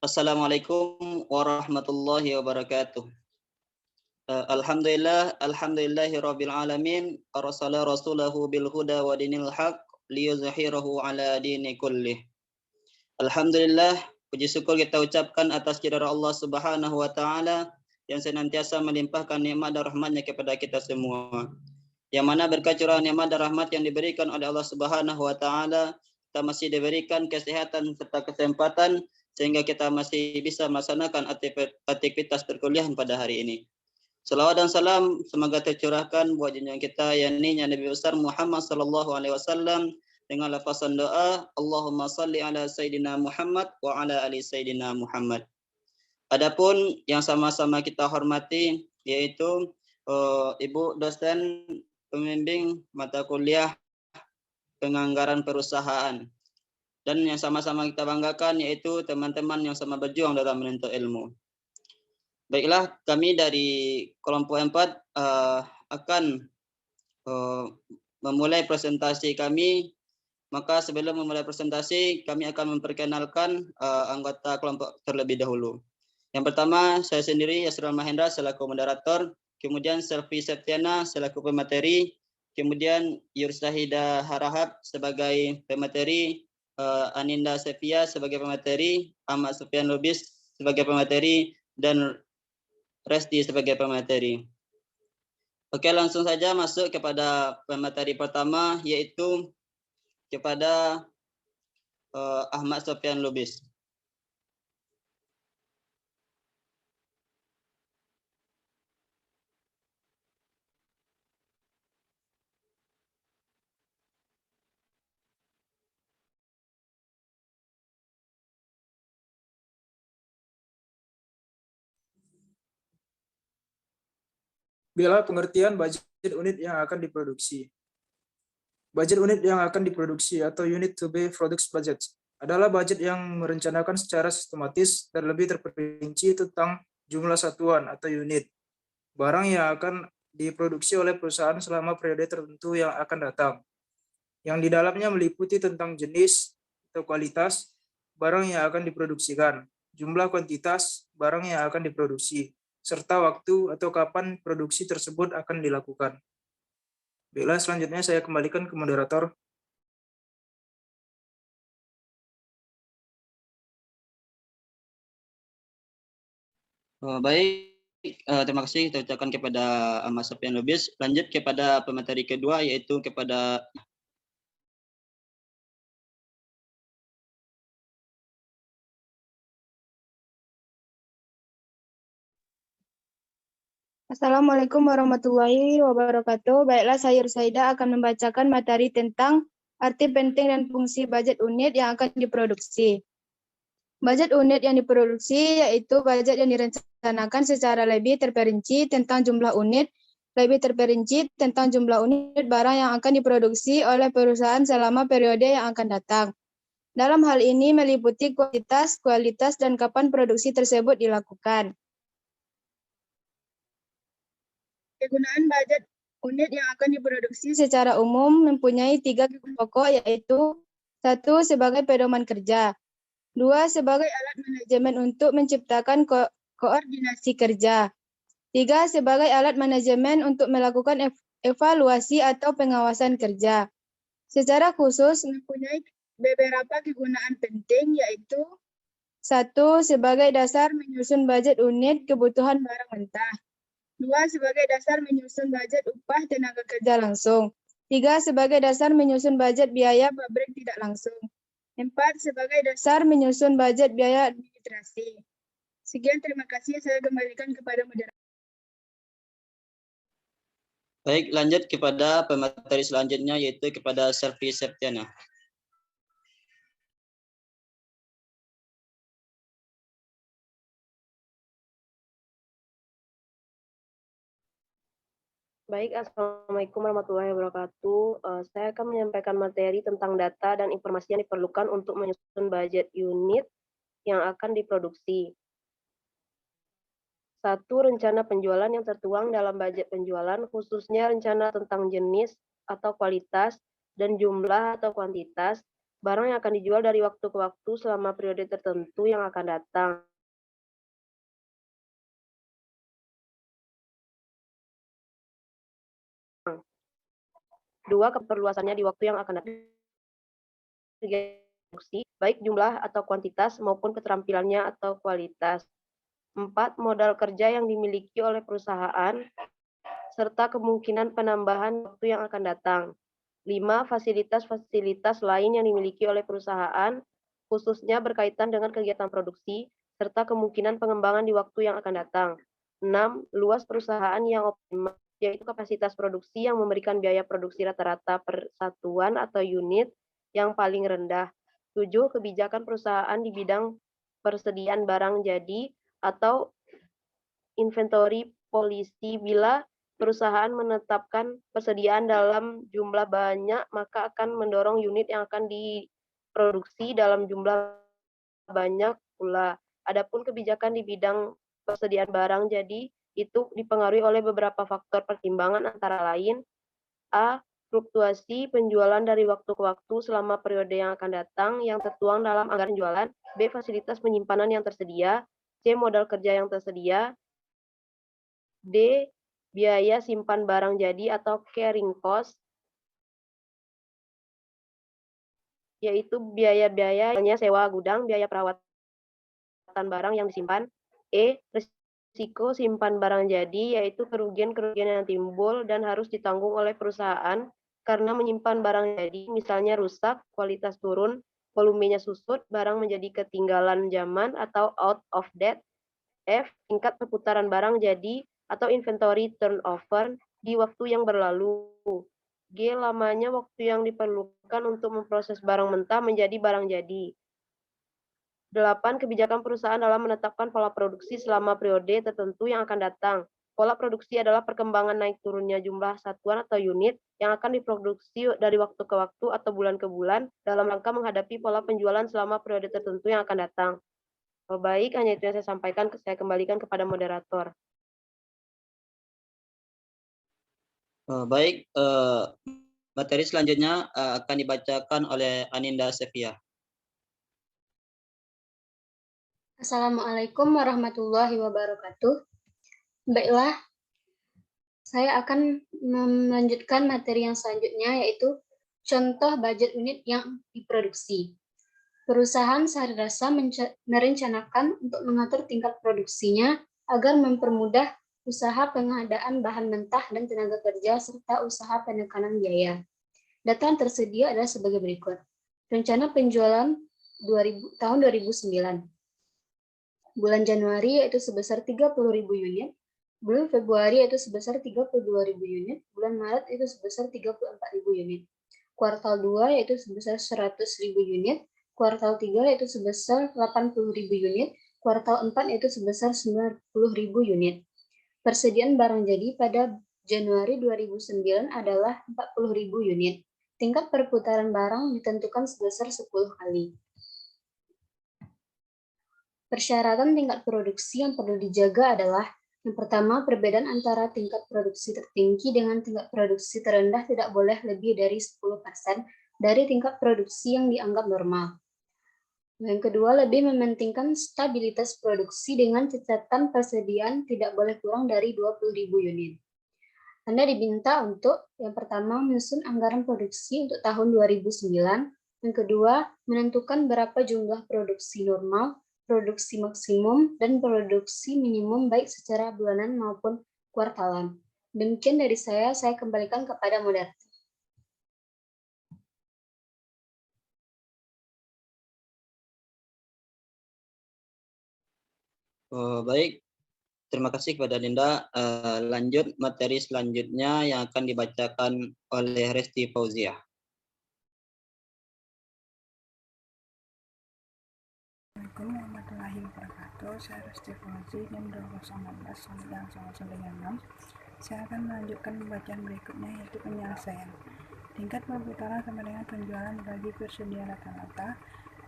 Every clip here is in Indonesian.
Assalamualaikum warahmatullahi wabarakatuh. Alhamdulillahi rabbil alamin, arsala rasulahu bil huda wa dinil haq liyuzhirahu ala dini kullih. Alhamdulillah, puji syukur kita ucapkan atas kehadirat Allah Subhanahu wa taala yang senantiasa melimpahkan nikmat dan rahmatnya kepada kita semua. Yang mana berkat curahan nikmat dan rahmat yang diberikan oleh Allah Subhanahu wa taala, kita masih diberikan kesehatan serta kesempatan sehingga kita masih bisa melaksanakan aktivitas perkuliahan pada hari ini. Salawat dan salam semoga tercurahkan buat junjungan kita yakni Nabi besar Muhammad sallallahu alaihi wasallam dengan lafazan doa Allahumma salli ala sayyidina Muhammad wa ala ali sayyidina Muhammad. Adapun yang sama-sama kita hormati yaitu Ibu dosen pembimbing mata kuliah penganggaran perusahaan. Dan yang sama-sama kita banggakan yaitu teman-teman yang sama berjuang dalam menuntut ilmu. Baiklah, kami dari kelompok 4 akan memulai presentasi kami. Maka sebelum memulai presentasi, kami akan memperkenalkan anggota kelompok terlebih dahulu. Yang pertama, saya sendiri Yasrul Mahendra selaku moderator, kemudian Selvi Septiana selaku pemateri, kemudian Yursahida Harahap sebagai pemateri, Aninda Sevia sebagai pemateri, Ahmad Sufyan Lubis sebagai pemateri, dan Resti sebagai pemateri. Oke, langsung saja masuk kepada pemateri pertama, yaitu kepada Ahmad Sufyan Lubis. Bila pengertian budget unit yang akan diproduksi. Budget unit yang akan diproduksi atau unit to be produced budget adalah budget yang merencanakan secara sistematis dan lebih terperinci tentang jumlah satuan atau unit barang yang akan diproduksi oleh perusahaan selama periode tertentu yang akan datang. Yang di dalamnya meliputi tentang jenis atau kualitas barang yang akan diproduksikan, jumlah kuantitas barang yang akan diproduksi, serta waktu atau kapan produksi tersebut akan dilakukan. Baiklah, selanjutnya saya kembalikan ke moderator. Baik, terima kasih kita ucapkan kepada Ahmad Sufyan Lubis. Lanjut kepada pemateri kedua, yaitu kepada Assalamualaikum warahmatullahi wabarakatuh. Baiklah, saya Rusaida akan membacakan materi tentang arti penting dan fungsi budget unit yang akan diproduksi. Budget unit yang diproduksi yaitu budget yang direncanakan secara lebih terperinci tentang jumlah unit, lebih terperinci tentang jumlah unit barang yang akan diproduksi oleh perusahaan selama periode yang akan datang. Dalam hal ini meliputi kualitas, dan kapan produksi tersebut dilakukan. Kegunaan budget unit yang akan diproduksi secara umum mempunyai 3 pokok, yaitu 1. Sebagai pedoman kerja, 2. Sebagai alat manajemen untuk menciptakan koordinasi kerja, 3. Sebagai alat manajemen untuk melakukan evaluasi atau pengawasan kerja. Secara khusus mempunyai beberapa kegunaan penting, yaitu 1. Sebagai dasar menyusun budget unit kebutuhan barang mentah, 2. Sebagai dasar menyusun budget upah tenaga kerja langsung, 3. Sebagai dasar menyusun budget biaya pabrik tidak langsung, 4. Sebagai dasar menyusun budget biaya administrasi. Sekian, terima kasih. Saya kembalikan kepada moderator. Baik, lanjut kepada pemateri selanjutnya, yaitu kepada Selvi Septiana. Baik, Assalamualaikum warahmatullahi wabarakatuh. Saya akan menyampaikan materi tentang data dan informasi yang diperlukan untuk menyusun budget unit yang akan diproduksi. 1. Rencana penjualan yang tertuang dalam budget penjualan, khususnya rencana tentang jenis atau kualitas dan jumlah atau kuantitas barang yang akan dijual dari waktu ke waktu selama periode tertentu yang akan datang. Dua, keperluasannya di waktu yang akan datang. Baik jumlah atau kuantitas maupun keterampilannya atau kualitas. 4, modal kerja yang dimiliki oleh perusahaan serta kemungkinan penambahan waktu yang akan datang. 5, fasilitas-fasilitas lain yang dimiliki oleh perusahaan, khususnya berkaitan dengan kegiatan produksi, serta kemungkinan pengembangan di waktu yang akan datang. 6, luas perusahaan yang optimal, yaitu kapasitas produksi yang memberikan biaya produksi rata-rata per satuan atau unit yang paling rendah. 7, kebijakan perusahaan di bidang persediaan barang jadi atau inventory policy. Bila perusahaan menetapkan persediaan dalam jumlah banyak, maka akan mendorong unit yang akan diproduksi dalam jumlah banyak pula. Adapun kebijakan di bidang persediaan barang jadi itu dipengaruhi oleh beberapa faktor pertimbangan antara lain: A, fluktuasi penjualan dari waktu ke waktu selama periode yang akan datang yang tertuang dalam anggaran jualan. B, fasilitas penyimpanan yang tersedia. C, modal kerja yang tersedia. D, biaya simpan barang jadi atau carrying cost, yaitu biaya-biaya sewa gudang, biaya perawatan barang yang disimpan. E, risiko simpan barang jadi, yaitu kerugian-kerugian yang timbul dan harus ditanggung oleh perusahaan karena menyimpan barang jadi, misalnya rusak, kualitas turun, volumenya susut, barang menjadi ketinggalan zaman atau out of date. F, tingkat perputaran barang jadi atau inventory turnover di waktu yang berlalu. G, lamanya waktu yang diperlukan untuk memproses barang mentah menjadi barang jadi. 8, kebijakan perusahaan dalam menetapkan pola produksi selama periode tertentu yang akan datang. Pola produksi adalah perkembangan naik turunnya jumlah satuan atau unit yang akan diproduksi dari waktu ke waktu atau bulan ke bulan dalam rangka menghadapi pola penjualan selama periode tertentu yang akan datang. Baik, hanya itu yang saya sampaikan. Saya kembalikan kepada moderator. Baik, materi selanjutnya akan dibacakan oleh Aninda Sevia. Assalamualaikum warahmatullahi wabarakatuh. Baiklah, saya akan melanjutkan materi yang selanjutnya, yaitu contoh budget unit yang diproduksi. Perusahaan seharusnya merencanakan untuk mengatur tingkat produksinya agar mempermudah usaha pengadaan bahan mentah dan tenaga kerja serta usaha penekanan biaya. Data yang tersedia adalah sebagai berikut. Rencana penjualan tahun 2009. Bulan Januari yaitu sebesar 30.000 unit, bulan Februari yaitu sebesar 32.000 unit, bulan Maret itu sebesar 34.000 unit. Kuartal 2 yaitu sebesar 100.000 unit, kuartal 3 yaitu sebesar 80.000 unit, kuartal 4 yaitu sebesar 90.000 unit. Persediaan barang jadi pada Januari 2009 adalah 40.000 unit. Tingkat perputaran barang ditentukan sebesar 10 kali. Persyaratan tingkat produksi yang perlu dijaga adalah: yang pertama, perbedaan antara tingkat produksi tertinggi dengan tingkat produksi terendah tidak boleh lebih dari 10% dari tingkat produksi yang dianggap normal. Yang kedua, lebih mementingkan stabilitas produksi dengan catatan persediaan tidak boleh kurang dari 20.000 unit. Anda diminta untuk, yang pertama, menyusun anggaran produksi untuk tahun 2009, yang kedua, menentukan berapa jumlah produksi normal, produksi maksimum, dan produksi minimum baik secara bulanan maupun kuartalan. Demikian dari saya kembalikan kepada moderator. Baik, terima kasih kepada Dinda. Lanjut materi selanjutnya yang akan dibacakan oleh Resti Fauzia. Assalamualaikum warahmatullahi wabarakatuh. Saya Resti Fauzi, NIM 2019-996. Saya akan melanjutkan pembacaan berikutnya, yaitu penyelesaian. Tingkat perputaran sama dengan penjualan dibagi persediaan rata-rata.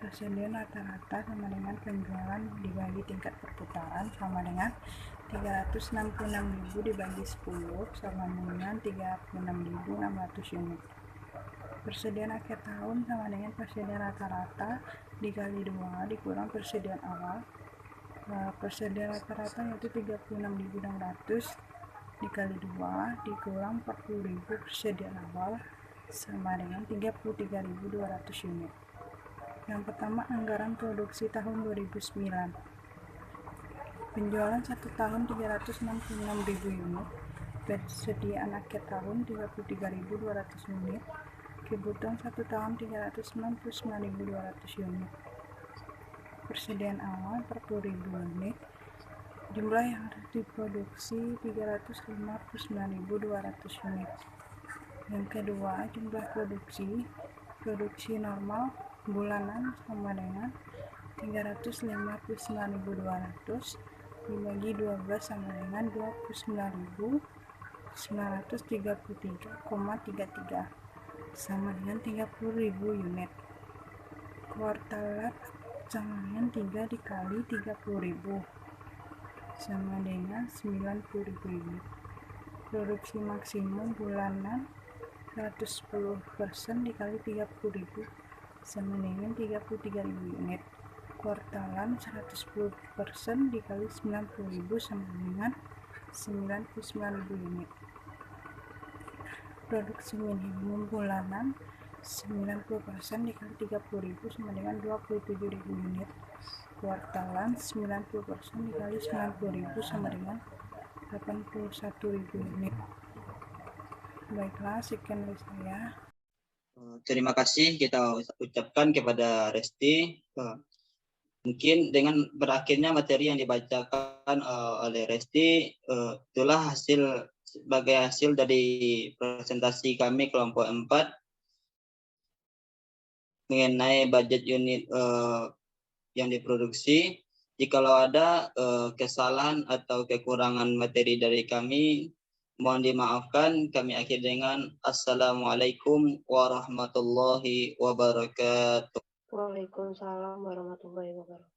Persediaan rata-rata sama dengan penjualan dibagi tingkat perputaran sama dengan 366.000 dibagi 10 sama dengan 36.600 unit. Persediaan akhir tahun sama dengan persediaan rata-rata dikali 2 dikurang persediaan awal. Persediaan rata-rata yaitu 36.600 dikali 2 dikurang 40.000 persediaan awal sama dengan 33.200 unit. Yang pertama, anggaran produksi tahun 2009. Penjualan 1 tahun 366.000 unit, persediaan akhir tahun 33.200 unit, kebutuhan 1 tahun 399.200 unit. Persediaan awal 40.000 unit, jumlah yang harus diproduksi 359.200 unit. Yang kedua, jumlah produksi normal bulanan sama dengan 359.200 dibagi 12 sama dengan 29.933,33 sama dengan 30.000 unit. Kuartalat sama dengan 3 dikali 30.000 sama dengan 90.000 unit. Produksi maksimum bulanan 110% dikali 30.000 sama dengan 33.000 unit. Kuartalan 110% dikali 90.000 sama dengan 99.000 unit. Produksi minimum bulanan 90% dikali 30.000 sama dengan 27.000 unit. Kuartalan 90% dikali 90.000 sama dengan 81.000 unit. Baiklah, sekian dari saya. Terima kasih kita ucapkan kepada Resti. Mungkin dengan berakhirnya materi yang dibacakan oleh Resti, itulah sebagai hasil dari presentasi kami kelompok 4 mengenai budget unit yang diproduksi. Jikalau ada kesalahan atau kekurangan materi dari kami, mohon dimaafkan. Kami akhir dengan Assalamualaikum warahmatullahi wabarakatuh. Waalaikumsalam warahmatullahi wabarakatuh.